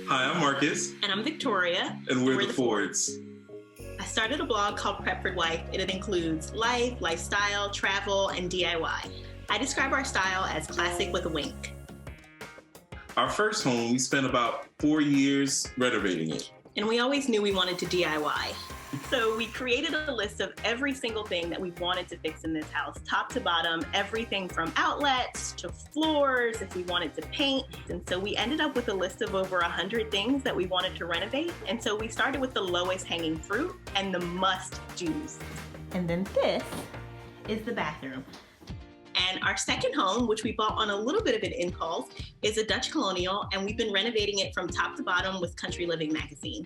Hi, I'm Marcus. And I'm Victoria. And we're the Fords. I started a blog called Prepford Life, and it includes life, lifestyle, travel, and DIY. I describe our style as classic with a wink. Our first home, we spent about 4 years renovating it. And we always knew we wanted to DIY. So we created a list of every single thing that we wanted to fix in this house, top to bottom, everything from outlets to floors, if we wanted to paint. And so we ended up with a list of over 100 things that we wanted to renovate. And so we started with the lowest hanging fruit and the must-dos. And then this is the bathroom. And our second home, which we bought on a little bit of an impulse, is a Dutch Colonial, and we've been renovating it from top to bottom with Country Living magazine.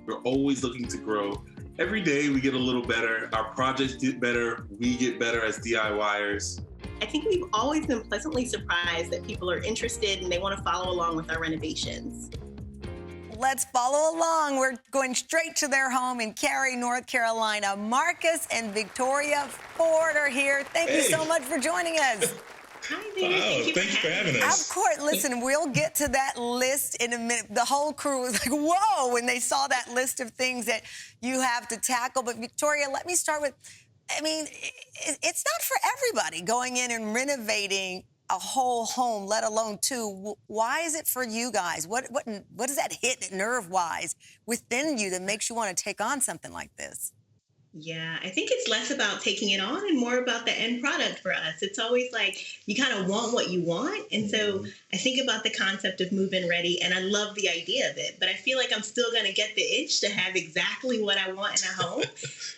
We're always looking to grow. Every day we get a little better. Our projects get better. We get better as DIYers. I think we've always been pleasantly surprised that people are interested and they want to follow along with our renovations. Let's follow along. We're going straight to their home in Cary, North Carolina. Marcus and Victoria Ford are here. Thank you so much for joining us. Hi, baby. Thanks for having us. Of course. Listen, we'll get to that list in a minute. The whole crew was like, whoa, when they saw that list of things that you have to tackle. But Victoria, let me start with, I mean, it's not for everybody going in and renovating a whole home, let alone two. Why is it for you guys? What does that hit nerve-wise within you that makes you want to take on something like this? Yeah, I think it's less about taking it on and more about the end product for us. It's always like you kind of want what you want. And so I think about the concept of move-in ready, and I love the idea of it. But I feel like I'm still going to get the itch to have exactly what I want in a home.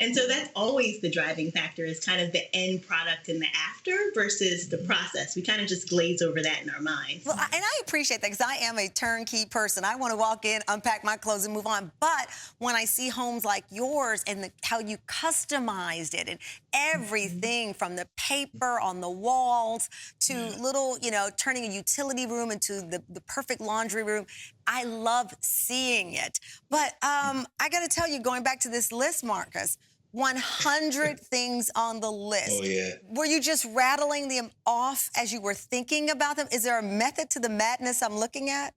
And so that's always the driving factor, is kind of the end product and the after versus the process. We kind of just glaze over that in our minds. Well, and I appreciate that because I am a turnkey person. I want to walk in, unpack my clothes, and move on. But when I see homes like yours and how you customized it and everything from the paper on the walls to little, turning a utility room into the perfect laundry room. I love seeing it. But I got to tell you, going back to this list, Marcus, 100 things on the list. Oh, yeah. Were you just rattling them off as you were thinking about them? Is there a method to the madness I'm looking at?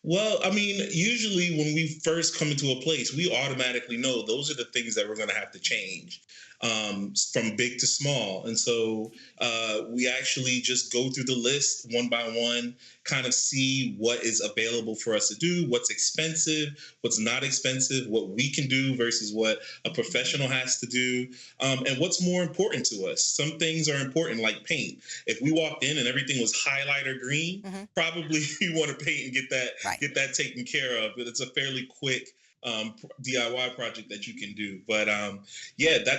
Well, I mean, usually when we first come into a place, we automatically know those are the things that we're going to have to change from big to small. And so we actually just go through the list one by one, kind of see what is available for us to do, what's expensive, what's not expensive, what we can do versus what a professional has to do, and what's more important to us. Some things are important, like paint. If we walked in and everything was highlighter green, probably we want to paint and get that taken care of. But it's a fairly quick DIY project that you can do. But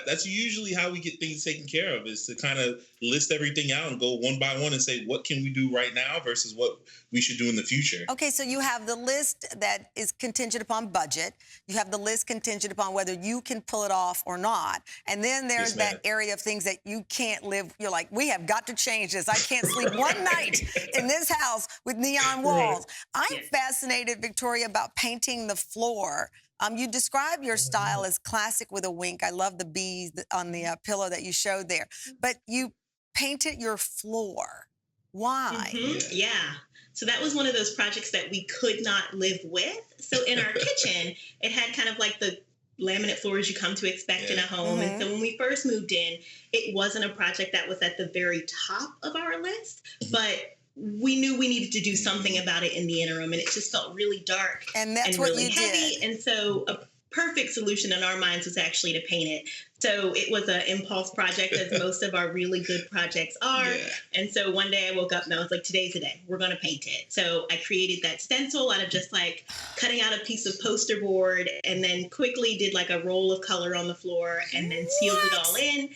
that's usually how we get things taken care of, is to kind of list everything out and go one by one and say, what can we do right now versus what we should do in the future. Okay, so you have the list that is contingent upon budget. You have the list contingent upon whether you can pull it off or not. And then there's that area of things that you can't live. You're like, we have got to change this. I can't sleep one night in this house with neon walls. I'm fascinated, Victoria, about painting the floor. You describe your style as classic with a wink. I love the bees on the pillow that you showed there. But you painted your floor. Why? Yeah. So that was one of those projects that we could not live with. So in our kitchen, it had kind of like the laminate floors you come to expect in a home. And so when we first moved in, it wasn't a project that was at the very top of our list, but we knew we needed to do something about it in the interim, and it just felt really dark and that's and what really you heavy. did. And so a perfect solution in our minds was actually to paint it. So it was an impulse project, as most of our really good projects are. And so one day I woke up and I was like, today's the day. We're going to paint it. So I created that stencil out of just like cutting out a piece of poster board, and then quickly did like a roll of color on the floor and then sealed it all in.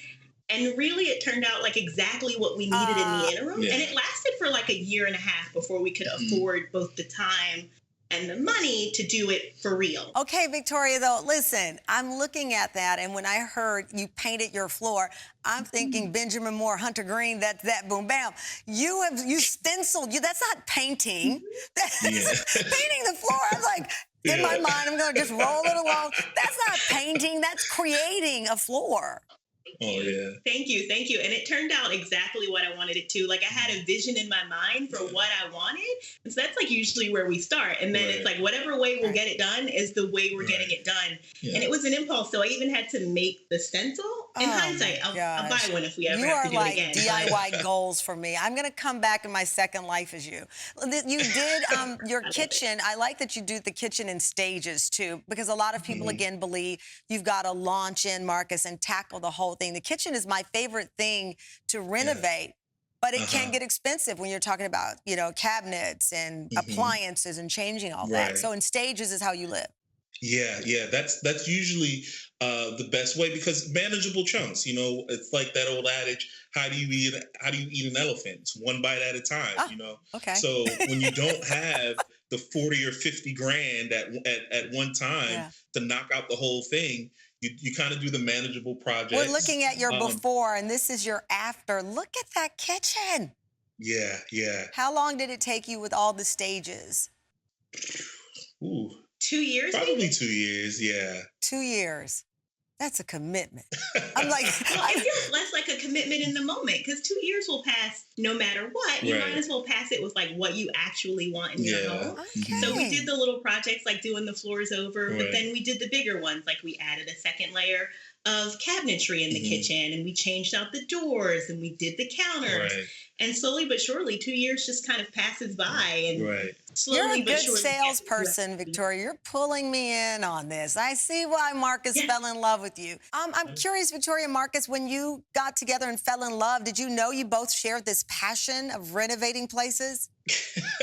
And really, it turned out like exactly what we needed in the interim. And it lasted for like a year and a half before we could afford both the time and the money to do it for real. Okay, Victoria, though, listen, I'm looking at that, and when I heard you painted your floor, I'm thinking Benjamin Moore, Hunter Green, that's that, boom, bam. You stenciled, that's not painting. That's painting the floor. I'm like, in my mind, I'm going to just roll it along. That's not painting, that's creating a floor. Oh, yeah. Thank you. And it turned out exactly what I wanted it to. Like, I had a vision in my mind for what I wanted. And so that's like usually where we start. And then it's like, whatever way we'll get it done is the way we're getting it done. Yeah. And it was an impulse. So I even had to make the stencil. In hindsight, I'll buy one if we ever have to do it again. You are like DIY goals for me. I'm going to come back in my second life as you. You did your kitchen. I like that you do the kitchen in stages, too, because a lot of people, again, believe you've got to launch in, Marcus, and tackle the whole thing. The kitchen is my favorite thing to renovate, but it can get expensive when you're talking about, cabinets and appliances and changing all that. So in stages is how you live. Yeah, that's usually the best way, because manageable chunks. It's like that old adage: how do you eat an elephant? It's one bite at a time. Okay. So when you don't have the 40 or 50 grand at one time to knock out the whole thing, you kind of do the manageable projects. We're looking at your before, and this is your after. Look at that kitchen. Yeah. How long did it take you with all the stages? Ooh. 2 years? Probably maybe? 2 years, yeah. 2 years. That's a commitment. I'm like, well, it feels less like a commitment in the moment, because 2 years will pass no matter what. You might as well pass it with like what you actually want in your home. Okay. So we did the little projects like doing the floors over, but then we did the bigger ones. Like we added a second layer of cabinetry in the kitchen, and we changed out the doors, and we did the counters. And slowly but surely, 2 years just kind of passes by. And slowly you're a but good surely, salesperson, Victoria. You're pulling me in on this. I see why Marcus fell in love with you. I'm curious, Victoria and Marcus, when you got together and fell in love, did you know you both shared this passion of renovating places?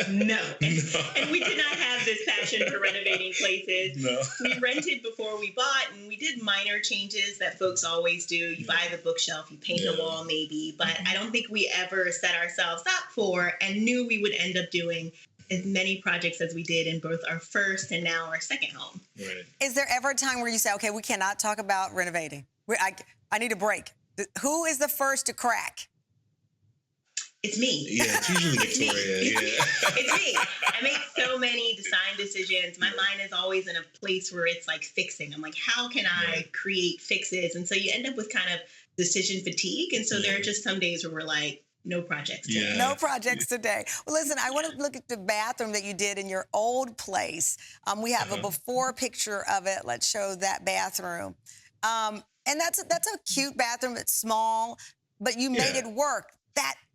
No. And we did not have this passion for renovating places. No. We rented before we bought, and we did minor changes that folks always do. You buy the bookshelf, you paint the wall maybe, but I don't think we ever set ourselves up for and knew we would end up doing as many projects as we did in both our first and now our second home. Is there ever a time where you say, okay, we cannot talk about renovating? I need a break. Who is the first to crack? It's me. Yeah, it's usually Victoria. It's me. I make so many design decisions. My mind is always in a place where it's like fixing. I'm like, how can I create fixes? And so you end up with kind of decision fatigue. And so there are just some days where we're like, no projects today. No projects today. Well, listen, I want to look at the bathroom that you did in your old place. We have a before picture of it. Let's show that bathroom. And that's a cute bathroom. It's small, but you made it work.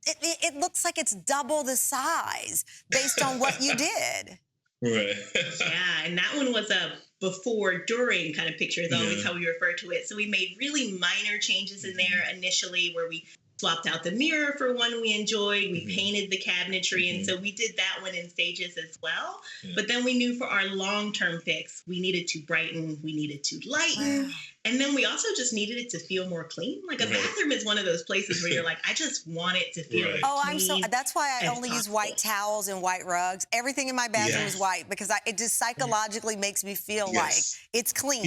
It looks like it's double the size based on what you did. And that one was a before, during kind of picture is always how we refer to it. So we made really minor changes in there initially, where we swapped out the mirror for one we enjoyed. We painted the cabinetry. And so we did that one in stages as well. But then we knew for our long-term fix, we needed to brighten, we needed to lighten. And then we also just needed it to feel more clean. Like a bathroom is one of those places where you're like, I just want it to feel clean. That's why I only use white towels and white rugs. Everything in my bathroom is white, because it just psychologically makes me feel like it's clean.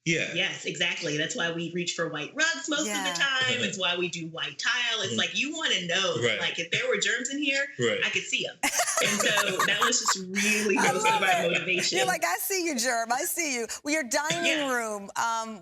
Yes, exactly. That's why we reach for white rugs most of the time. It's why we do white tile. It's like, you want to know, like, if there were germs in here, I could see them. And so that was just really most of our motivation. You're like, I see you, germ. I see you. Well, your dining room,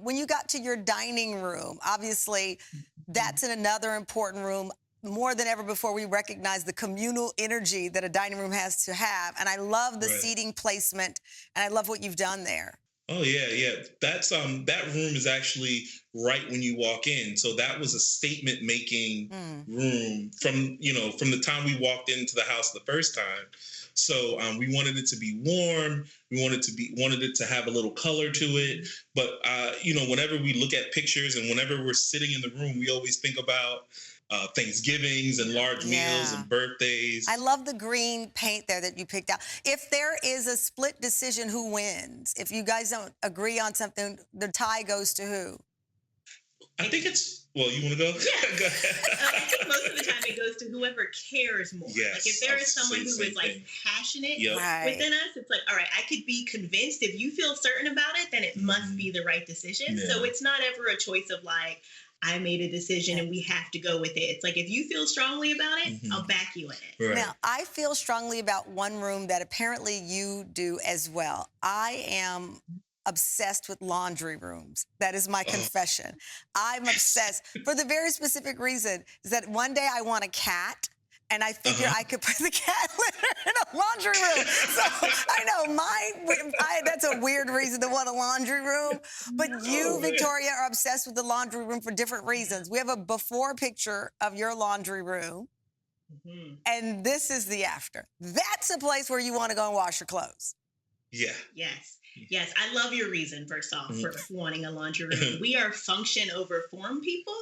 when you got to your dining room, obviously that's another important room. More than ever before, we recognize the communal energy that a dining room has to have. And I love the seating placement, and I love what you've done there. Oh, yeah. That's that room is actually right when you walk in. So that was a statement making room from the time we walked into the house the first time. So we wanted it to be warm. We wanted it to have a little color to it. But whenever we look at pictures and whenever we're sitting in the room, we always think about Thanksgivings and large meals and birthdays. I love the green paint there that you picked out. If there is a split decision, who wins? If you guys don't agree on something, the tie goes to who? I think it's, you want to go? Yeah. Go ahead. I think most of the time it goes to whoever cares more. Yes, like if there is someone who is like passionate within us, it's like, all right, I could be convinced. If you feel certain about it, then it must be the right decision. So it's not ever a choice of like, I made a decision and we have to go with it. It's like, if you feel strongly about it, I'll back you in it. Now, I feel strongly about one room that apparently you do as well. I am obsessed with laundry rooms. That is my confession. I'm obsessed for the very specific reason is that one day I want a cat. And I figure I could put the cat litter in a laundry room. So I know that's a weird reason to want a laundry room. But you, Victoria, are obsessed with the laundry room for different reasons. We have a before picture of your laundry room. And this is the after. That's a place where you want to go and wash your clothes. Yeah. Yes, I love your reason, first off, for wanting a laundry room. We are function over form people.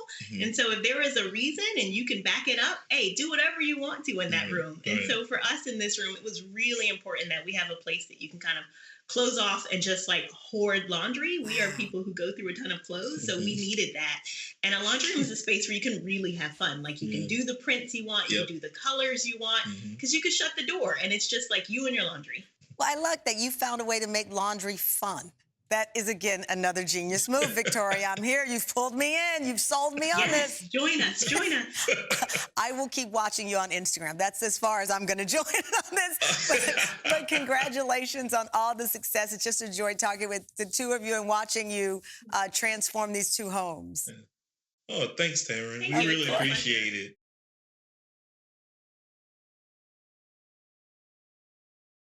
And so if there is a reason and you can back it up, hey, do whatever you want to in that room. And so for us in this room, it was really important that we have a place that you can kind of close off and just like hoard laundry. We are people who go through a ton of clothes, so we needed that. And a laundry room is a space where you can really have fun. Like you can do the prints you want, you can do the colors you want, because you can shut the door and it's just like you and your laundry. Well, I like that you found a way to make laundry fun. That is, again, another genius move, Victoria. I'm here. You've pulled me in. You've sold me on this. Join us. I will keep watching you on Instagram. That's as far as I'm going to join on this. But congratulations on all the success. It's just a joy talking with the two of you and watching you transform these two homes. Oh, thanks, Tamron. We really appreciate it.